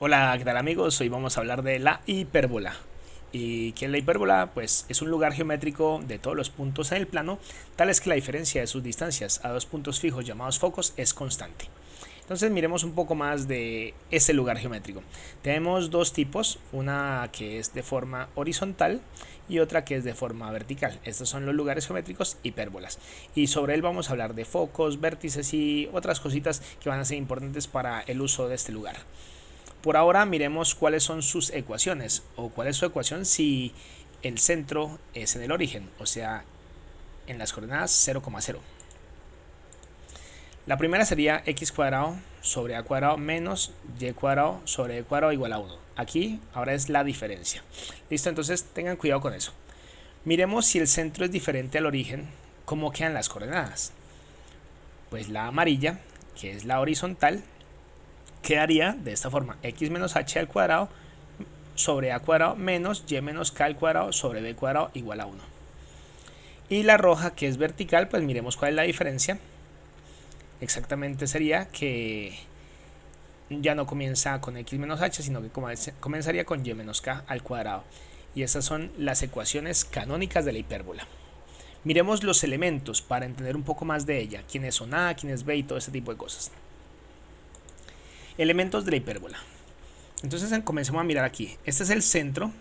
Hola, ¿qué tal amigos? Hoy vamos a hablar de la hipérbola. ¿Y qué es la hipérbola? Pues es un lugar geométrico de todos los puntos en el plano, tal es que la diferencia de sus distancias a dos puntos fijos llamados focos es constante. Entonces miremos un poco más de ese lugar geométrico. Tenemos dos tipos, una que es de forma horizontal y otra que es de forma vertical. Estos son los lugares geométricos hipérbolas. Y sobre él vamos a hablar de focos, vértices y otras cositas que van a ser importantes para el uso de este lugar. Por ahora miremos cuáles son sus ecuaciones o cuál es su ecuación si el centro es en el origen, o sea, en las coordenadas 0,0. La primera sería x cuadrado sobre a cuadrado menos y cuadrado sobre e cuadrado igual a 1. Aquí ahora es la diferencia. Listo, entonces tengan cuidado con eso. Miremos si el centro es diferente al origen, ¿cómo quedan las coordenadas? Pues la amarilla, que es la horizontal, quedaría de esta forma: x menos h al cuadrado sobre a cuadrado menos y menos k al cuadrado sobre b cuadrado igual a 1. Y la roja, que es vertical, pues miremos cuál es la diferencia. Exactamente sería que ya no comienza con x menos h, sino que comenzaría con y menos k al cuadrado. Y esas son las ecuaciones canónicas de la hipérbola. Miremos los elementos para entender un poco más de ella, quiénes son a, quién es b y todo ese tipo de cosas. Elementos de la hipérbola. Entonces comencemos a mirar aquí. Este es el centro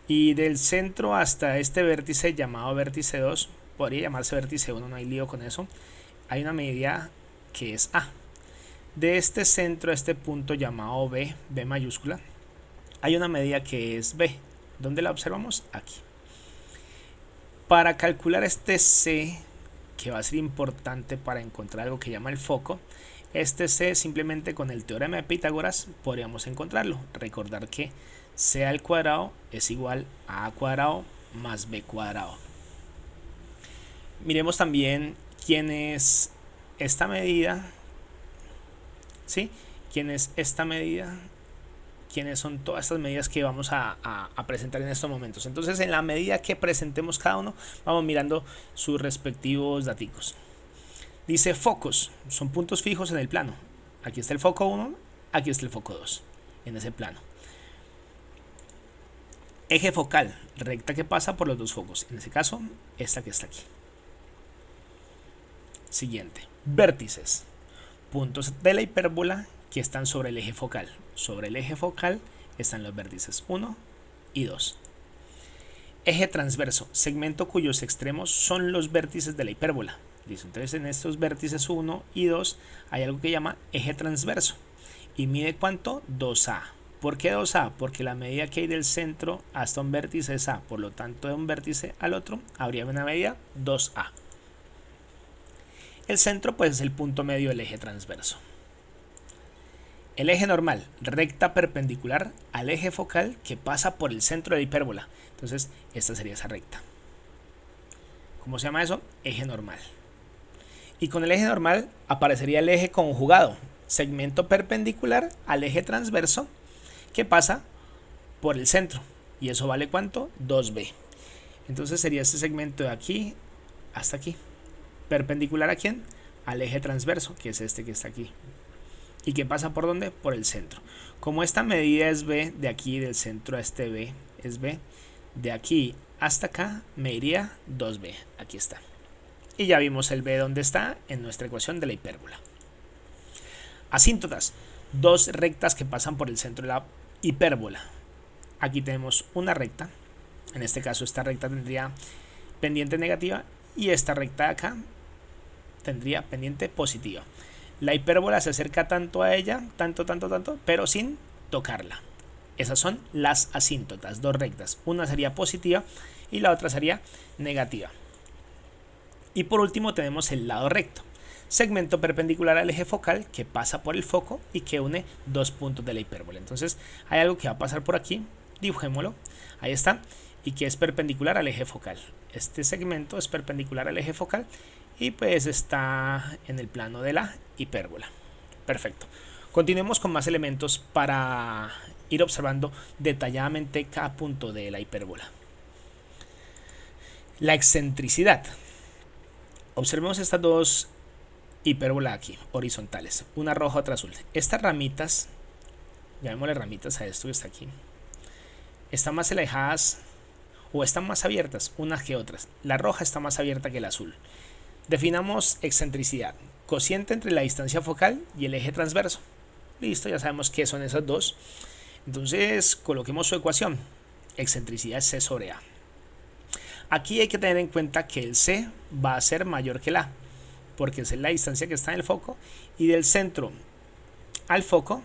y del centro hasta este vértice llamado vértice 2, podría llamarse vértice 1, no hay lío con eso, hay una medida que es A. De este centro a este punto llamado B, B mayúscula, hay una medida que es B. ¿Dónde la observamos? Aquí. Para calcular este C, que va a ser importante para encontrar algo que llama el foco, este C simplemente con el teorema de Pitágoras podríamos encontrarlo. Recordar que C al cuadrado es igual a A cuadrado más B cuadrado. Miremos también quién es esta medida, ¿sí? ¿Quién es esta medida? ¿Quiénes son todas estas medidas que vamos a presentar en estos momentos? Entonces, en la medida que presentemos cada uno, vamos mirando sus respectivos daticos. Dice focos, son puntos fijos en el plano. Aquí está el foco 1, aquí está el foco 2, en ese plano. Eje focal, recta que pasa por los dos focos, en ese caso, esta que está aquí. Siguiente, vértices, puntos de la hipérbola que están sobre el eje focal. Sobre el eje focal están los vértices 1 y 2. Eje transverso, segmento cuyos extremos son los vértices de la hipérbola. Entonces en estos vértices 1 y 2 hay algo que llama eje transverso. ¿Y mide cuánto? 2A. ¿Por qué 2A? Porque la medida que hay del centro hasta un vértice es A. Por lo tanto, de un vértice al otro habría una medida 2A. El centro pues es el punto medio del eje transverso. El eje normal, recta perpendicular al eje focal que pasa por el centro de la hipérbola. Entonces esta sería esa recta. ¿Cómo se llama eso? Eje normal. Y con el eje normal aparecería el eje conjugado, segmento perpendicular al eje transverso que pasa por el centro. ¿Y eso vale cuánto? 2b. Entonces sería este segmento de aquí hasta aquí. ¿Perpendicular a quién? Al eje transverso, que es este que está aquí. ¿Y que pasa por dónde? Por el centro. Como esta medida es b, de aquí del centro a este b es b, de aquí hasta acá me iría 2b. Aquí está. Y ya vimos el b donde está en nuestra ecuación de la hipérbola. Asíntotas, dos rectas que pasan por el centro de la hipérbola. Aquí tenemos una recta, en este caso esta recta tendría pendiente negativa y esta recta de acá tendría pendiente positiva. La hipérbola se acerca tanto a ella, tanto, pero sin tocarla. Esas son las asíntotas, dos rectas. Una sería positiva y la otra sería negativa. Y por último tenemos el lado recto, segmento perpendicular al eje focal que pasa por el foco y que une dos puntos de la hipérbola. Entonces hay algo que va a pasar por aquí, dibujémoslo, ahí está, y que es perpendicular al eje focal. Este segmento es perpendicular al eje focal y pues está en el plano de la hipérbola. Perfecto. Continuemos con más elementos para ir observando detalladamente cada punto de la hipérbola. La excentricidad. Observemos estas dos hipérbolas aquí, horizontales, una roja, otra azul. Estas ramitas llamémosle ramitas a esto que está aquí, están más alejadas o están más abiertas unas que otras. La roja está más abierta que la azul. Definamos excentricidad, cociente entre la distancia focal y el eje transverso. Listo, ya sabemos qué son esos dos. Entonces coloquemos su ecuación. Excentricidad es C sobre A. Aquí hay que tener en cuenta que el C va a ser mayor que el A, porque es la distancia que está en el foco, y del centro al foco,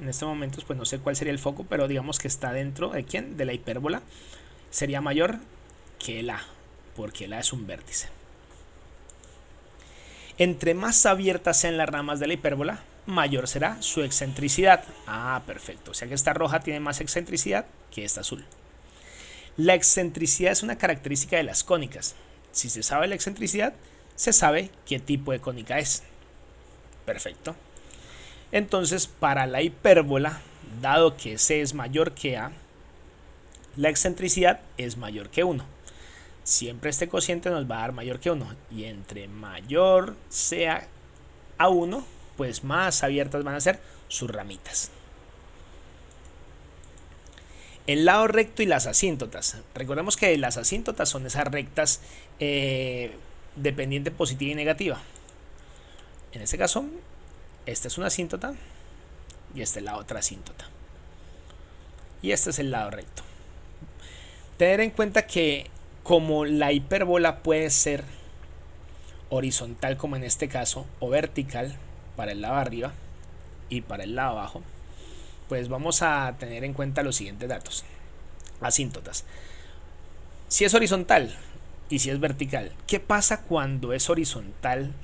en este momento pues no sé cuál sería el foco, pero digamos que está dentro de ¿quién? De la hipérbola, sería mayor que el A, porque el A es un vértice. Entre más abiertas sean las ramas de la hipérbola, mayor será su excentricidad. Ah, perfecto, o sea que esta roja tiene más excentricidad que esta azul. La excentricidad es una característica de las cónicas. Si se sabe la excentricidad, se sabe qué tipo de cónica es. Perfecto. Entonces, para la hipérbola, dado que C es mayor que A, la excentricidad es mayor que 1. Siempre este cociente nos va a dar mayor que 1. Y entre mayor sea a 1, pues más abiertas van a ser sus ramitas. El lado recto y las asíntotas. Recordemos que las asíntotas son esas rectas de pendiente positiva y negativa. En este caso, esta es una asíntota y esta es la otra asíntota. Y este es el lado recto. Tener en cuenta que como la hipérbola puede ser horizontal, como en este caso, o vertical para el lado de arriba y para el lado abajo, pues vamos a tener en cuenta los siguientes datos. Asíntotas. Si es horizontal y si es vertical, ¿qué pasa cuando es horizontal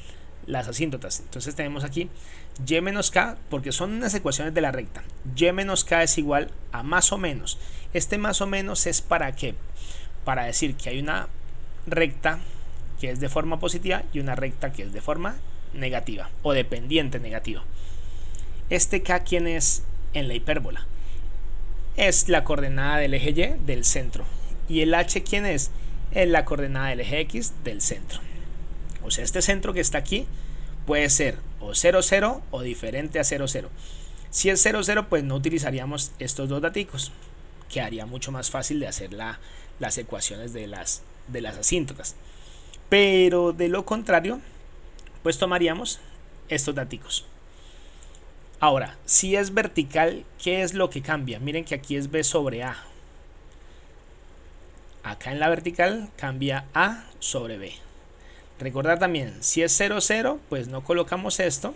las asíntotas? Entonces tenemos aquí y menos k, porque son unas ecuaciones de la recta. Y menos k es igual a más o menos. Este más o menos es para qué? Para decir que hay una recta que es de forma positiva y una recta que es de forma negativa o de pendiente negativa. Este k, ¿quién es en la hipérbola? Es la coordenada del eje y del centro. Y el h, ¿quién es? Es la coordenada del eje x del centro. O sea, este centro que está aquí puede ser o 0, 0 o diferente a 0, 0. Si es 0, 0, pues no utilizaríamos estos dos daticos. Quedaría mucho más fácil de hacer las ecuaciones de las asíntotas. Pero de lo contrario, pues tomaríamos estos daticos. Ahora, si es vertical, ¿qué es lo que cambia? Miren que aquí es B sobre A. Acá en la vertical cambia A sobre B. Recordar también, si es 0, 0, pues no colocamos esto.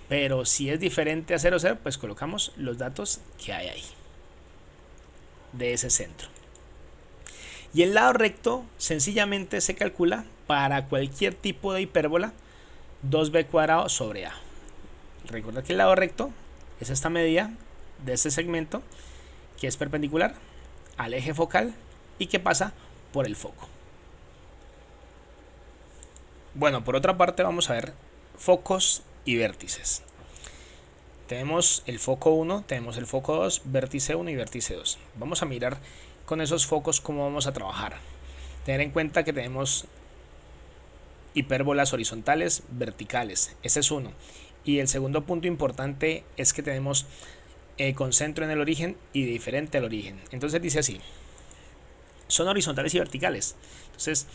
Pero si es diferente a 0, 0, pues colocamos los datos que hay ahí, de ese centro. Y el lado recto sencillamente se calcula para cualquier tipo de hipérbola 2b cuadrado sobre A. Recuerda que el lado recto es esta medida de este segmento que es perpendicular al eje focal y que pasa por el foco. Bueno, por otra parte vamos a ver focos y vértices. Tenemos el foco 1, tenemos el foco 2, vértice 1 y vértice 2. Vamos a mirar con esos focos cómo vamos a trabajar. Tener en cuenta que tenemos hipérbolas horizontales, verticales. Ese es uno. Y el segundo punto importante es que tenemos concentro en el origen y diferente al origen. Entonces dice así: son horizontales y verticales. Entonces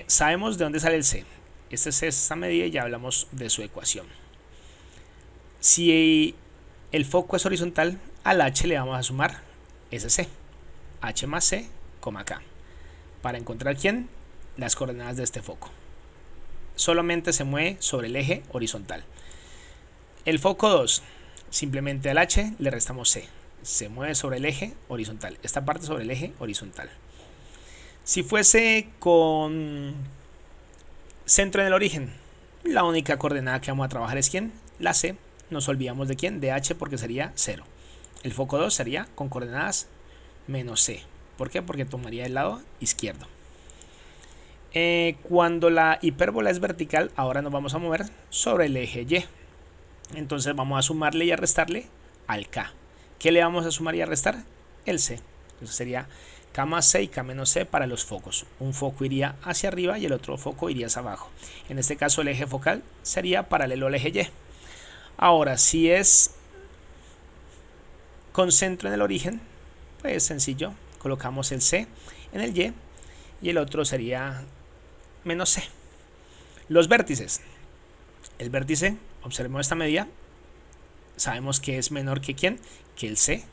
sabemos de dónde sale el C. Esta es esta medida y ya hablamos de su ecuación. Si el foco es horizontal, al H le vamos a sumar ese C. H más C, K. Para encontrar ¿quién? Las coordenadas de este foco. Solamente se mueve sobre el eje horizontal. El foco 2, simplemente al H le restamos C. Se mueve sobre el eje horizontal. Esta parte sobre el eje horizontal. Si fuese con centro en el origen, la única coordenada que vamos a trabajar es ¿quién? La C. Nos olvidamos de ¿quién? De H, porque sería 0. El foco 2 sería con coordenadas menos C. ¿Por qué? Porque tomaría el lado izquierdo. Cuando la hipérbola es vertical, ahora nos vamos a mover sobre el eje Y. Entonces vamos a sumarle y a restarle al K. ¿Qué le vamos a sumar y a restar? El C. Entonces sería K más C y K menos C para los focos. Un foco iría hacia arriba y el otro foco iría hacia abajo. En este caso el eje focal sería paralelo al eje Y. Ahora, si es con centro en el origen, pues sencillo, colocamos el C en el Y y el otro sería menos C. Los vértices. El vértice, observemos esta medida, sabemos que es menor que ¿quién? Que el C.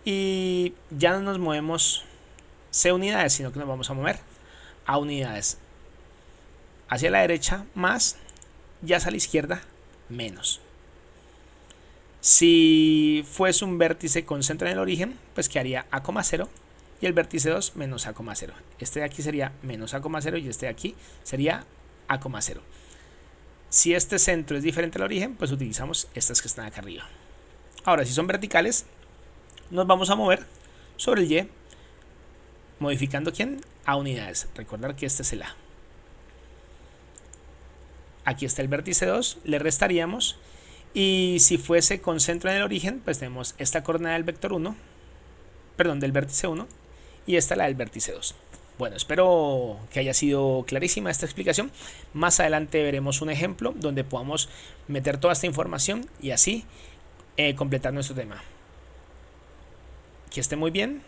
Y ya no nos movemos C unidades, sino que nos vamos a mover A unidades. Hacia la derecha más, y hacia la izquierda menos. Si fuese un vértice con centro en el origen, pues quedaría A,0 y el vértice 2 menos A,0. Este de aquí sería menos A,0 y este de aquí sería A,0. Si este centro es diferente al origen, pues utilizamos estas que están acá arriba. Ahora, si son verticales, nos vamos a mover sobre el Y, modificando ¿quién? A unidades. Recordar que este es el A. Aquí está el vértice 2, le restaríamos. Y si fuese con centro en el origen, pues tenemos esta coordenada del vector 1, perdón, del vértice 1, y esta la del vértice 2. Bueno, espero que haya sido clarísima esta explicación. Más adelante veremos un ejemplo donde podamos meter toda esta información y así completar nuestro tema. Que esté muy bien.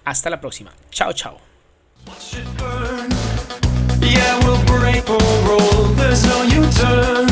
Hasta la próxima. Chao, chao. Yeah, we'll break or roll, there's no U-turn.